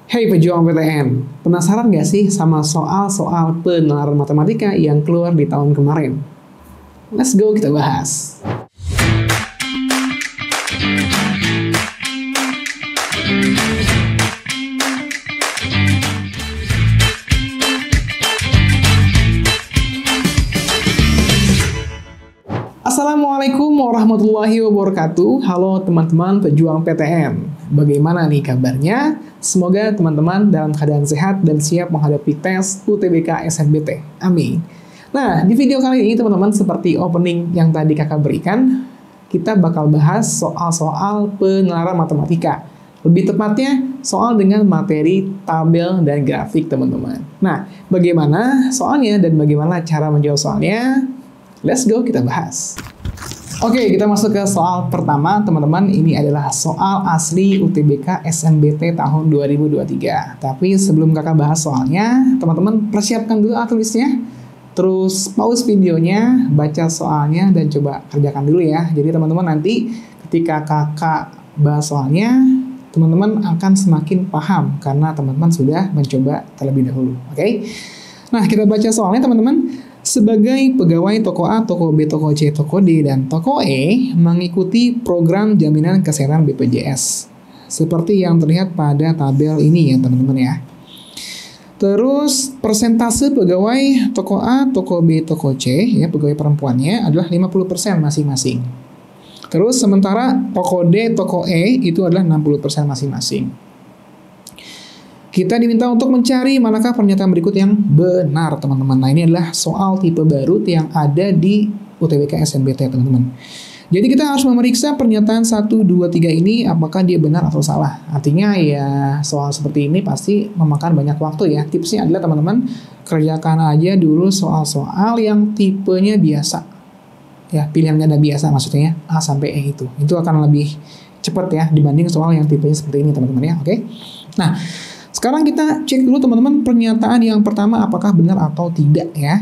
Hey pejuang PTN, penasaran gak sih sama soal-soal penalaran matematika yang keluar di tahun kemarin? Let's go kita bahas. Assalamualaikum warahmatullahi wabarakatuh. Halo teman-teman pejuang PTN. Bagaimana nih kabarnya? Semoga teman-teman dalam keadaan sehat dan siap menghadapi tes UTBK SNBT. Amin. Nah, di video kali ini teman-teman, seperti opening yang tadi kakak berikan, kita bakal bahas soal-soal penalaran matematika. Lebih tepatnya, soal dengan materi tabel dan grafik teman-teman. Nah, bagaimana soalnya dan bagaimana cara menjawab soalnya? Let's go kita bahas. Oke, kita masuk ke soal pertama, teman-teman. Ini adalah soal asli UTBK SNBT tahun 2023. Tapi sebelum kakak bahas soalnya, teman-teman persiapkan dulu tulisnya. Terus pause videonya, baca soalnya, dan coba kerjakan dulu ya. Jadi teman-teman nanti ketika kakak bahas soalnya, teman-teman akan semakin paham karena teman-teman sudah mencoba terlebih dahulu. Oke? Nah, kita baca soalnya teman-teman. Sebagai pegawai toko A, toko B, toko C, toko D, dan toko E mengikuti program jaminan kesehatan BPJS. Seperti yang terlihat pada tabel ini ya teman-teman ya. Terus persentase pegawai toko A, toko B, toko C, ya pegawai perempuannya adalah 50% masing-masing. Terus sementara toko D, toko E itu adalah 60% masing-masing. Kita diminta untuk mencari manakah pernyataan berikut yang benar, teman-teman. Nah, ini adalah soal tipe baru yang ada di UTBK SNBT, teman-teman. Jadi kita harus memeriksa pernyataan 1, 2, 3 ini apakah dia benar atau salah. Artinya ya soal seperti ini pasti memakan banyak waktu ya. Tipsnya adalah teman-teman kerjakan aja dulu soal-soal yang tipenya biasa. Ya, pilihan ganda biasa maksudnya A sampai E itu. Itu akan lebih cepat ya dibanding soal yang tipenya seperti ini, teman-teman ya. Oke. Nah, sekarang kita cek dulu teman-teman pernyataan yang pertama apakah benar atau tidak ya.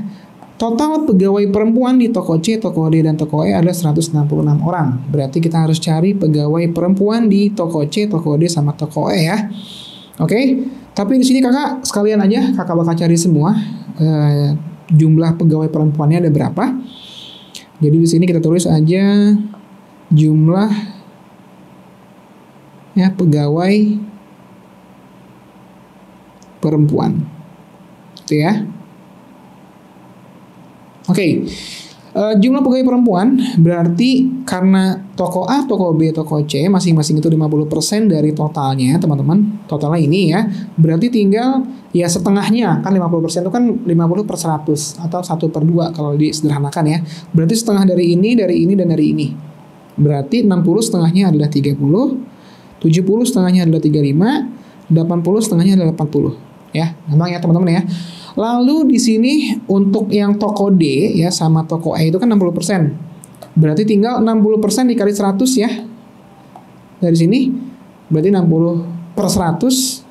Total pegawai perempuan di toko C, toko D, dan toko E adalah 166 orang. Berarti kita harus cari pegawai perempuan di toko C, toko D, sama toko E ya. Oke, tapi di sini kakak sekalian aja kakak bakal cari semua jumlah pegawai perempuannya ada berapa. Jadi di sini kita tulis aja jumlah ya pegawai perempuan, itu ya. Oke, jumlah pegawai perempuan berarti karena toko A, toko B, toko C masing-masing itu 50% dari totalnya, teman-teman. Totalnya ini ya, berarti tinggal ya setengahnya, kan 50% itu kan 50 per 100 atau 1/2 kalau disederhanakan ya. Berarti setengah dari ini, dan dari ini. Berarti 60 setengahnya adalah 30, 70 setengahnya adalah 35, 80 setengahnya adalah 80. Ya, gampang ya teman-teman ya. Lalu di sini untuk yang toko D ya sama toko E itu kan 60%. Berarti tinggal 60% dikali 100 ya. Dari sini berarti 60 per 100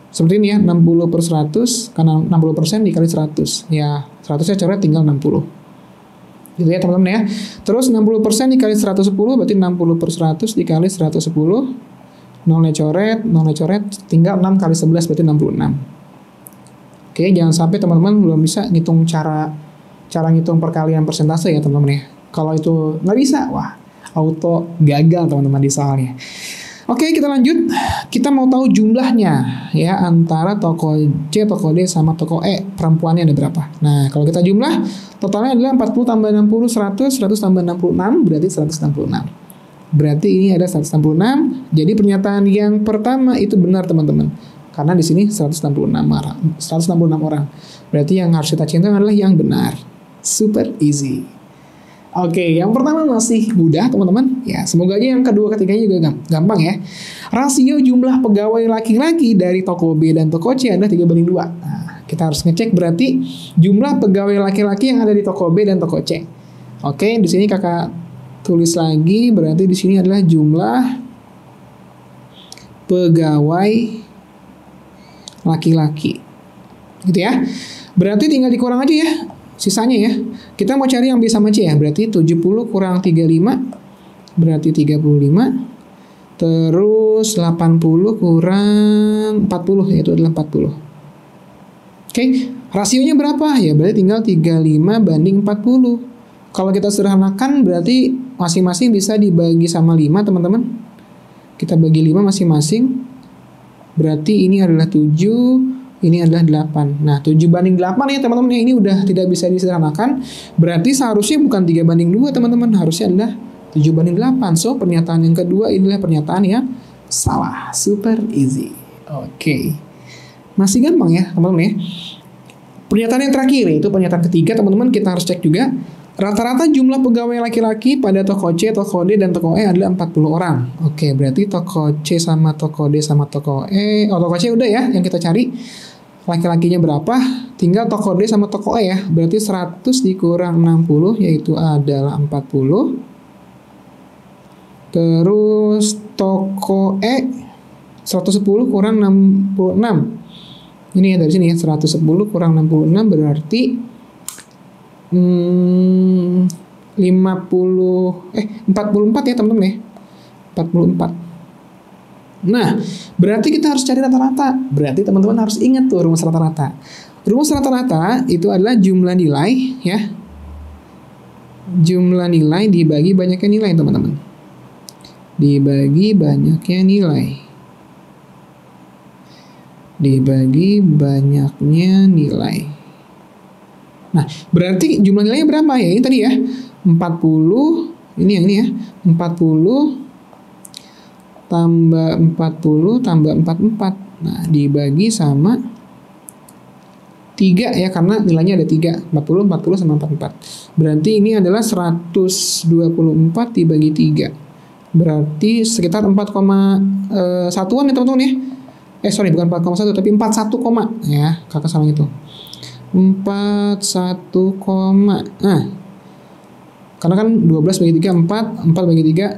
seperti ini ya, 60 per 100 karena 60% dikali 100. Ya, 100-nya coret tinggal 60. Gitu ya teman-teman ya. Terus 60% dikali 110 berarti 60 per 100 dikali 110. Nolnya coret, tinggal 6 kali 11 berarti 66. Oke, jangan sampai teman-teman belum bisa ngitung cara ngitung perkalian persentase ya teman-teman ya. Kalau itu nggak bisa, wah auto gagal teman-teman di soalnya. Oke, kita lanjut. Kita mau tahu jumlahnya ya antara toko C, toko D, sama toko E. Perempuannya ada berapa? Nah, kalau kita jumlah, totalnya adalah 40 tambah 60, 100, 100 tambah 66, berarti 166. Berarti ini ada 166. Jadi pernyataan yang pertama itu benar teman-teman. Karena di sini 166 orang. Berarti yang harus kita cintai adalah yang benar. Super easy. Oke, yang pertama masih mudah teman-teman. Ya, semoga aja yang kedua ketiganya juga gampang ya. Rasio jumlah pegawai laki-laki dari toko B dan toko C adalah 3/2. Nah, kita harus ngecek berarti jumlah pegawai laki-laki yang ada di toko B dan toko C. Oke, di sini kakak tulis lagi, berarti di sini adalah jumlah pegawai laki-laki. Gitu ya. Berarti tinggal dikurang aja ya sisanya ya. Kita mau cari yang B sama C ya. Berarti 70 kurang 35 berarti 35. Terus 80 kurang 40, yaitu adalah 40. Oke, rasionya berapa? Ya berarti tinggal 35 banding 40. Kalau kita sederhanakan berarti masing-masing bisa dibagi sama 5, teman-teman. Kita bagi 5 masing-masing. Berarti ini adalah 7, ini adalah 8. Nah, 7 banding 8 ya teman-teman. Ini udah tidak bisa disederhanakan. Berarti seharusnya bukan 3 banding 2, teman-teman. Harusnya adalah 7 banding 8. So, pernyataan yang kedua inilah pernyataan yang salah. Super easy. Oke. Masih gampang ya, teman-teman ya. Pernyataan yang terakhir, itu pernyataan ketiga, teman-teman. Kita harus cek juga. Rata-rata jumlah pegawai laki-laki pada toko C, toko D, dan toko E adalah 40 orang. Oke, berarti toko C sama toko D sama toko E. Oh, toko C udah ya, yang kita cari. Laki-lakinya berapa? Tinggal toko D sama toko E ya. Berarti 100 dikurang 60, yaitu adalah 40. Terus toko E 110 kurang 66. Ini ya dari sini ya, 110 kurang 66 berarti 44 ya teman-teman ya. 44. Nah, berarti kita harus cari rata-rata. Berarti teman-teman harus ingat tuh rumus rata-rata. Rumus rata-rata itu adalah jumlah nilai ya. Jumlah nilai dibagi banyaknya nilai, teman-teman. Dibagi banyaknya nilai. Dibagi banyaknya nilai. Nah, berarti jumlah nilainya berapa ya? Ini tadi ya. 40, ini yang ini ya. 40 tambah 40 tambah 44. Nah, dibagi sama 3 ya, karena nilainya ada 3. 40, 40 sama 44. Berarti ini adalah 124 dibagi 3. Berarti sekitar 4,1an ya teman-teman ya. Sorry, bukan 4,1 tapi 41, ya. Kakak salah itu. 41, nah. Karena kan 12 bagi 3 4, 4 bagi 3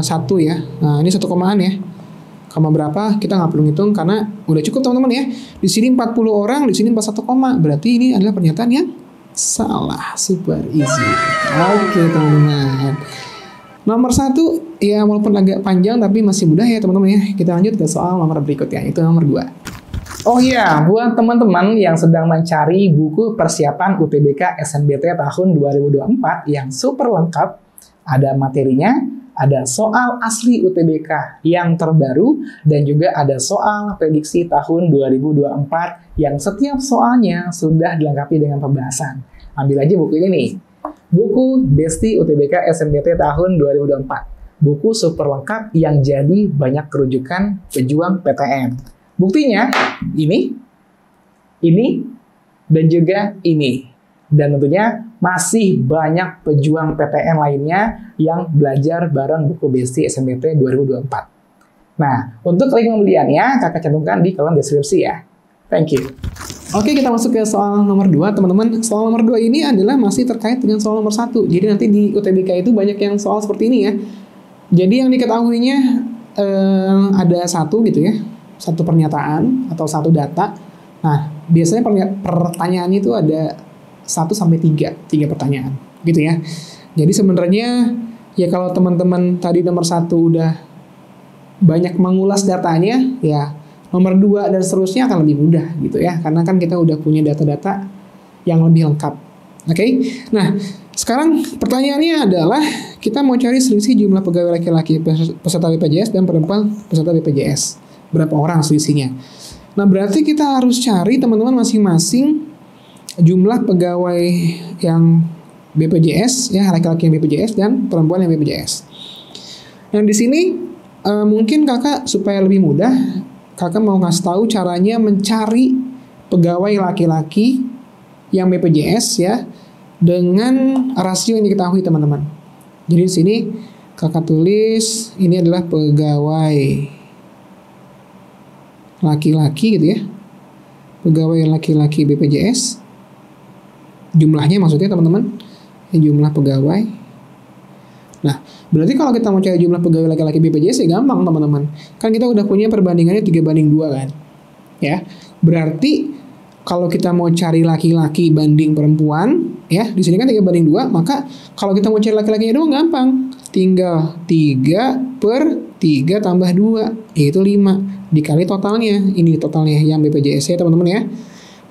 1 ya. Nah, ini 1 komaan ya. Koma berapa? Kita nggak perlu ngitung karena udah cukup teman-teman ya. Di sini 40 orang, di sini 41 koma. Berarti ini adalah pernyataan yang salah. Super easy. Oke, teman-teman. Nomor 1 ya walaupun agak panjang tapi masih mudah ya teman-teman ya. Kita lanjut ke soal nomor berikutnya, itu nomor 2. Oh iya, buat teman-teman yang sedang mencari buku persiapan UTBK SNBT tahun 2024 yang super lengkap, ada materinya, ada soal asli UTBK yang terbaru, dan juga ada soal prediksi tahun 2024 yang setiap soalnya sudah dilengkapi dengan pembahasan. Ambil aja buku ini nih. Buku Besti UTBK SNBT tahun 2024. Buku super lengkap yang jadi banyak kerujukan pejuang PTN. Buktinya ini, dan juga ini. Dan tentunya masih banyak pejuang PTN lainnya yang belajar bareng buku Besti SNBT 2024. Nah, untuk link pembeliannya kakak cantumkan di kolom deskripsi ya. Thank you. Oke, kita masuk ke soal nomor 2, teman-teman. Soal nomor 2 ini adalah masih terkait dengan soal nomor 1. Jadi nanti di UTBK itu banyak yang soal seperti ini ya. Jadi yang diketahuinya ada satu gitu ya. Satu pernyataan atau satu data. Nah, biasanya pertanyaannya itu ada 1 sampai 3 pertanyaan gitu ya. Jadi sebenarnya ya kalau teman-teman tadi nomor 1 udah banyak mengulas datanya, ya nomor 2 dan seterusnya akan lebih mudah gitu ya. Karena kan kita udah punya data-data yang lebih lengkap. Oke? Nah, sekarang pertanyaannya adalah kita mau cari selisih jumlah pegawai laki-laki peserta BPJS dan perempuan peserta BPJS. Berapa orang selisihnya. Nah, berarti kita harus cari teman-teman masing-masing jumlah pegawai yang BPJS ya, laki-laki yang BPJS dan perempuan yang BPJS. Nah, di sini mungkin kakak supaya lebih mudah, kakak mau ngasih tahu caranya mencari pegawai laki-laki yang BPJS ya dengan rasio yang diketahui teman-teman. Jadi di sini kakak tulis ini adalah pegawai laki-laki gitu ya, pegawai laki-laki BPJS, jumlahnya maksudnya teman-teman, jumlah pegawai. Nah, berarti kalau kita mau cari jumlah pegawai laki-laki BPJS ya gampang teman-teman, kan kita udah punya perbandingannya 3:2 kan, ya. Berarti kalau kita mau cari laki-laki banding perempuan, ya di sini kan 3:2, maka kalau kita mau cari laki-lakinya doang gampang, tinggal 3/2 3 tambah 2, yaitu 5. Dikali totalnya, ini totalnya yang BPJS ya teman-teman ya.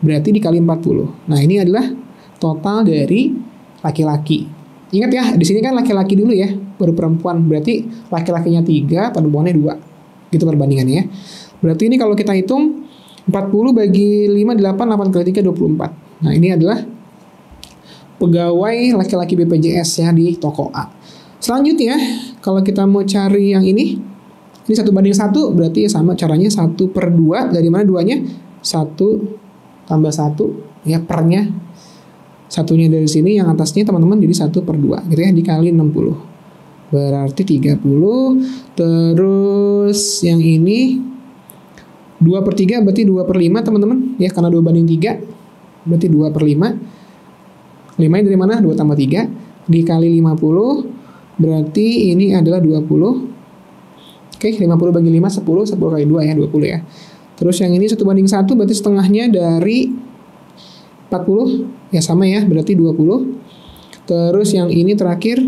Berarti dikali 40. Nah ini adalah total dari laki-laki. Ingat ya, di sini kan laki-laki dulu ya, baru perempuan. Berarti laki-lakinya 3, perempuannya 2. Gitu perbandingannya ya. Berarti ini kalau kita hitung 40 bagi 5, 8, 8 kali 3, 24. Nah ini adalah pegawai laki-laki BPJS ya di toko A. Selanjutnya, kalau kita mau cari yang ini 1 banding 1, berarti sama caranya 1/2. Dari mana 2-nya? 1 tambah 1, ya pernya. Satunya dari sini, yang atasnya teman-teman jadi 1/2, gitu ya, dikali 60. Berarti 30. Terus yang ini 2/3, berarti 2/5 teman-teman. Ya, karena 2 banding 3, berarti 2/5. 5-nya dari mana? 2 tambah 3, dikali 50. Berarti ini adalah 20. Oke, 50 bagi 5, 10. 10 kali 2 ya, 20 ya. Terus yang ini 1 banding 1, berarti setengahnya dari 40. Ya sama ya, berarti 20. Terus yang ini terakhir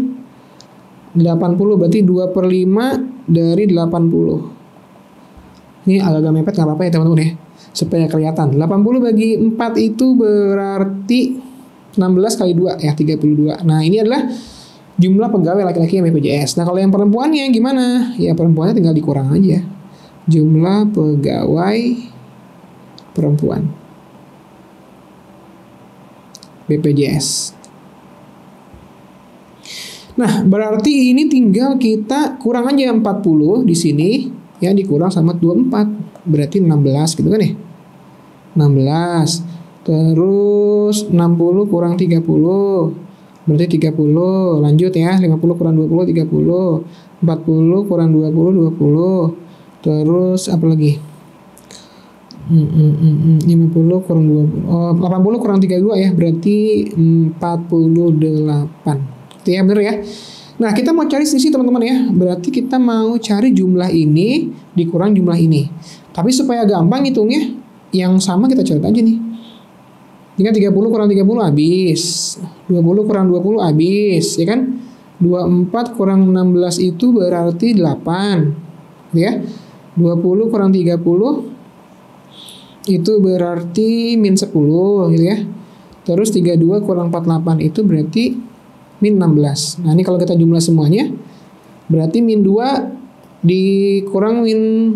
80, berarti 2/5 dari 80. Ini agak-agak mepet, nggak apa-apa ya teman-teman ya, supaya kelihatan. 80 bagi 4 itu berarti 16 kali 2 ya, 32. Nah ini adalah jumlah pegawai laki-laki yang BPJS. Nah kalau yang perempuannya gimana? Ya perempuannya tinggal dikurang aja. Jumlah pegawai perempuan BPJS. Nah berarti ini tinggal kita kurang aja 40 di sini ya, dikurang sama 24. Berarti 16 gitu kan ya. 16. Terus 60 kurang 30. Berarti 30. Lanjut ya, 50 kurang 20, 30. 40 kurang 20, 20. Terus apa lagi? 50 kurang 20. 80 kurang 32 ya, berarti 48. Itu ya, bener ya. Nah, kita mau cari selisih teman-teman ya. Berarti kita mau cari jumlah ini dikurang jumlah ini. Tapi supaya gampang hitungnya, yang sama kita coret aja nih. Ingat 30 kurang 30 habis. 20 kurang 20 habis, ya kan? 24 kurang 16 itu berarti 8. Gitu ya. 20 kurang 30 itu berarti min 10 gitu ya. Terus 32 kurang 48 itu berarti min 16. Nah, ini kalau kita jumlah semuanya berarti min 2 dikurang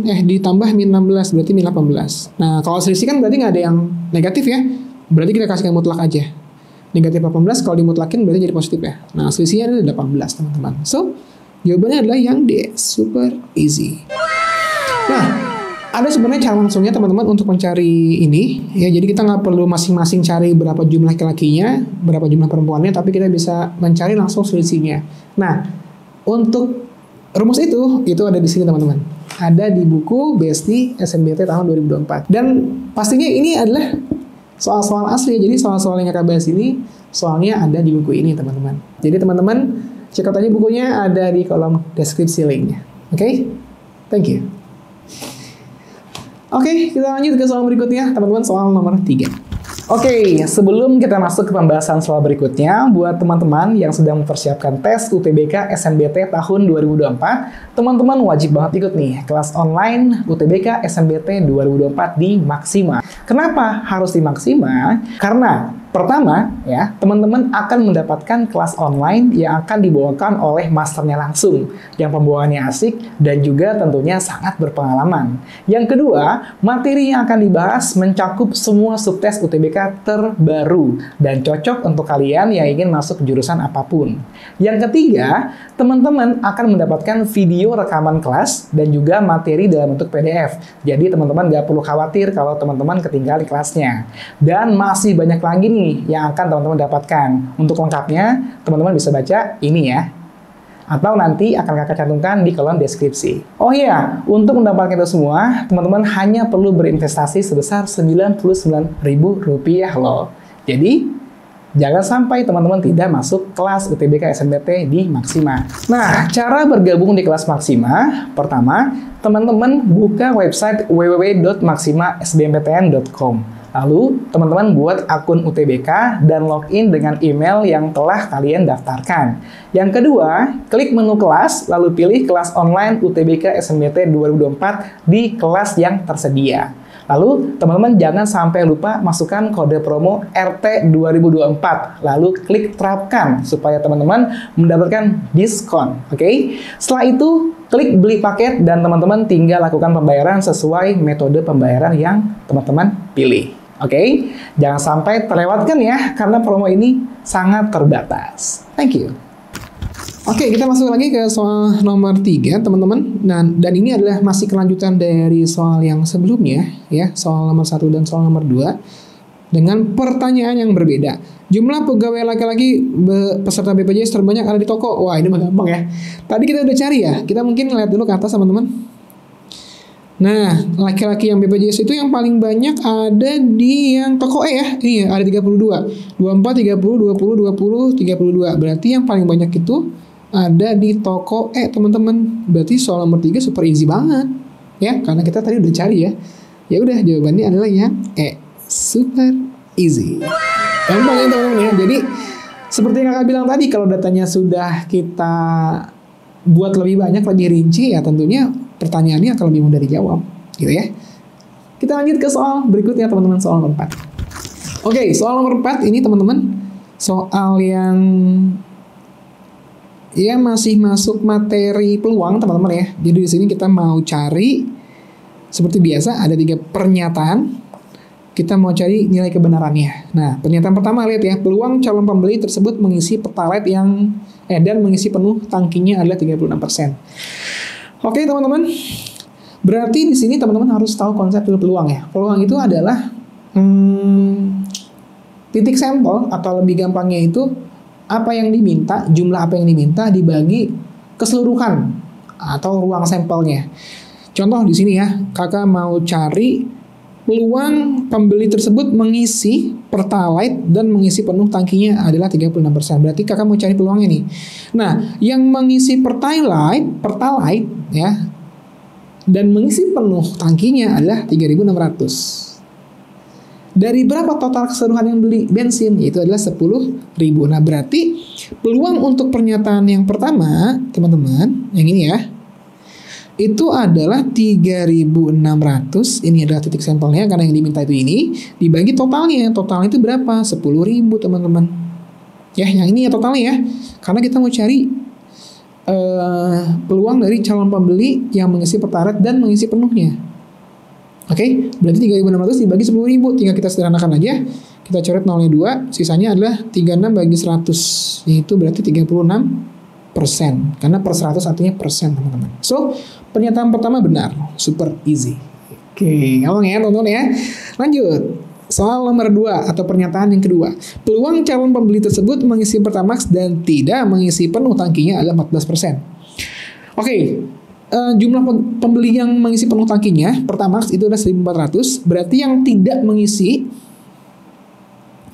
ditambah min 16 berarti min 18. Nah, kalau selisih kan berarti nggak ada yang negatif ya. Berarti kita kasih yang mutlak aja. Negatif 18 kalau dimutlakin berarti jadi positif ya. Nah, selisihnya adalah 18 teman-teman. So, jawabannya adalah yang D, super easy. Nah, ada sebenarnya cara langsungnya teman-teman untuk mencari ini. Ya, jadi kita nggak perlu masing-masing cari berapa jumlah laki-lakinya, berapa jumlah perempuannya, tapi kita bisa mencari langsung selisihnya. Nah, untuk rumus itu ada di sini teman-teman. Ada di buku Besti SNBT tahun 2024. Dan pastinya ini adalah soal-soal asli, jadi soal-soal yang kakak bahas ini soalnya ada di buku ini teman-teman. Jadi teman-teman check out aja bukunya, ada di kolom deskripsi linknya. Oke? Thank you. Oke, kita lanjut ke soal berikutnya teman-teman, soal nomor 3. Oke, sebelum kita masuk ke pembahasan soal berikutnya, buat teman-teman yang sedang mempersiapkan tes UTBK SNBT tahun 2024, teman-teman wajib banget ikut nih kelas online UTBK SNBT 2024 di Maxima. Kenapa harus di Maxima? Karena pertama, ya, teman-teman akan mendapatkan kelas online yang akan dibawakan oleh masternya langsung, yang pembawaannya asik dan juga tentunya sangat berpengalaman. Yang kedua, materi yang akan dibahas mencakup semua subtes UTBK terbaru dan cocok untuk kalian yang ingin masuk jurusan apapun. Yang ketiga, teman-teman akan mendapatkan video rekaman kelas dan juga materi dalam bentuk PDF. Jadi teman-teman nggak perlu khawatir kalau teman-teman ketinggalan kelasnya. Dan masih banyak lagi nih yang akan teman-teman dapatkan. Untuk lengkapnya, teman-teman bisa baca ini ya. Atau nanti akan kakak cantumkan di kolom deskripsi. Oh iya, untuk mendapatkan itu semua, teman-teman hanya perlu berinvestasi sebesar Rp99.000 loh. Jadi, jangan sampai teman-teman tidak masuk kelas UTBK SNBT di Maxima. Nah, cara bergabung di kelas Maxima, pertama, teman-teman buka website www.maximasbmptn.com. Lalu, teman-teman buat akun UTBK dan login dengan email yang telah kalian daftarkan. Yang kedua, klik menu kelas, lalu pilih kelas online UTBK SNBT 2024 di kelas yang tersedia. Lalu, teman-teman jangan sampai lupa masukkan kode promo RT 2024. Lalu, klik terapkan supaya teman-teman mendapatkan diskon. Oke? Setelah itu, klik beli paket dan teman-teman tinggal lakukan pembayaran sesuai metode pembayaran yang teman-teman pilih. Oke? Jangan sampai terlewatkan ya, karena promo ini sangat terbatas. Thank you. Oke, kita masuk lagi ke soal nomor 3, teman-teman. Nah, dan ini adalah masih kelanjutan dari soal yang sebelumnya, ya, soal nomor 1 dan soal nomor 2, dengan pertanyaan yang berbeda. Jumlah pegawai laki-laki peserta BPJS terbanyak ada di toko. Wah, ini mah gampang ya. Tadi kita udah cari ya. Kita mungkin lihat dulu ke atas, teman-teman. Nah, laki-laki yang BPJS itu yang paling banyak ada di yang toko E ya. Ini ya, ada 32. 24, 30, 20, 20, 32. Berarti yang paling banyak itu ada di toko E, teman-teman. Berarti soal nomor 3 super easy banget. Ya, karena kita tadi udah cari ya. Ya udah, jawabannya adalah yang E. Super easy. Gampang ya, teman-teman ya. Jadi, seperti yang kakak bilang tadi, kalau datanya sudah kita buat lebih banyak, lebih rinci, ya tentunya pertanyaannya akan lebih mudah dijawab. Gitu ya. Kita lanjut ke soal berikutnya, teman-teman. Soal nomor 4. Oke, soal nomor 4 ini, teman-teman. Soal yang ya masih masuk materi peluang, teman-teman ya. Jadi di sini kita mau cari seperti biasa ada 3 pernyataan. Kita mau cari nilai kebenarannya. Nah, pernyataan pertama lihat ya, peluang calon pembeli tersebut mengisi Pertalite yang dan mengisi penuh tangkinya adalah 36%. Oke, teman-teman. Berarti di sini teman-teman harus tahu konsep peluang ya. Peluang itu adalah titik sampel, atau lebih gampangnya itu apa yang diminta, jumlah apa yang diminta dibagi keseluruhan atau ruang sampelnya. Contoh di sini ya, kakak mau cari peluang pembeli tersebut mengisi Pertalite dan mengisi penuh tangkinya adalah 36%. Berarti kakak mau cari peluangnya nih. Nah, yang mengisi Pertalite ya dan mengisi penuh tangkinya adalah 3.600. Dari berapa total keseluruhan yang beli bensin? Itu adalah 10.000. Nah, berarti peluang untuk pernyataan yang pertama, teman-teman, yang ini ya, itu adalah 3.600. Ini adalah titik sampelnya karena yang diminta itu ini, dibagi totalnya. Totalnya itu berapa? 10.000, teman-teman. Ya, yang ini ya totalnya ya. Karena kita mau cari peluang dari calon pembeli yang mengisi Pertalite dan mengisi penuhnya. Oke, berarti 3.600 dibagi 10.000, tinggal kita sederhanakan aja. Kita coret 0-nya 2, sisanya adalah 36 bagi 100, yaitu berarti 36%. Karena per 100 artinya persen, teman-teman. So, pernyataan pertama benar, super easy. Oke, ngomong ya, tonton ya. Lanjut, soal nomor 2 atau pernyataan yang kedua. Peluang calon pembeli tersebut mengisi Pertamax dan tidak mengisi penuh tangkinya adalah 14%. Oke. Jumlah pembeli yang mengisi penuh tangkinya Pertamax itu adalah 1.400. Berarti yang tidak mengisi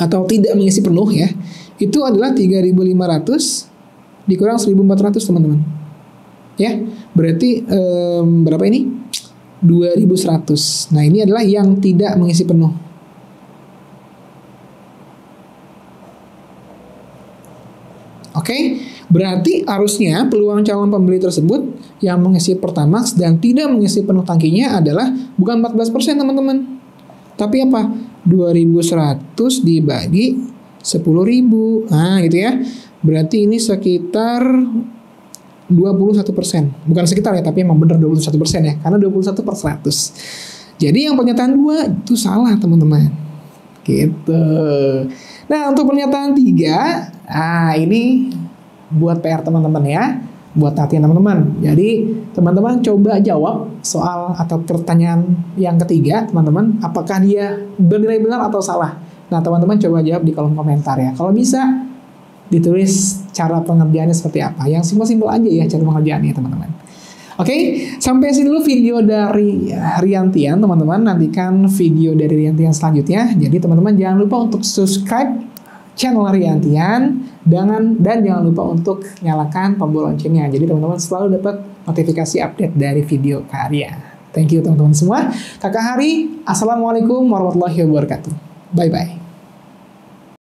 atau tidak mengisi penuh ya, itu adalah 3.500 dikurang 1.400, teman-teman. Ya, berarti berapa ini? 2.100. Nah, ini adalah yang tidak mengisi penuh. Oke, berarti harusnya peluang calon pembeli tersebut yang mengisi Pertamax dan tidak mengisi penuh tangkinya adalah bukan 14%, teman-teman. Tapi apa? 2.100 dibagi 10.000. Nah, gitu ya. Berarti ini sekitar 21%. Bukan sekitar ya, tapi emang benar 21% ya. Karena 21/100. Jadi yang pernyataan 2 itu salah, teman-teman. Gitu. Nah, untuk pernyataan 3, ini buat PR teman-teman ya, buat latihan teman-teman. Jadi, teman-teman coba jawab soal atau pertanyaan yang ketiga, teman-teman, apakah dia bernilai benar atau salah. Nah, teman-teman coba jawab di kolom komentar ya. Kalau bisa, ditulis cara pengerjaannya seperti apa. Yang simpel-simpel aja ya cara pengerjaannya, teman-teman. Oke, sampai sini dulu video dari Riantian, teman-teman. Nantikan video dari Riantian selanjutnya. Jadi teman-teman jangan lupa untuk subscribe channel Riantian dan jangan lupa untuk nyalakan tombol loncengnya. Jadi teman-teman selalu dapat notifikasi update dari video karya. Thank you teman-teman semua. Kakak Hari, Assalamualaikum warahmatullahi wabarakatuh. Bye-bye.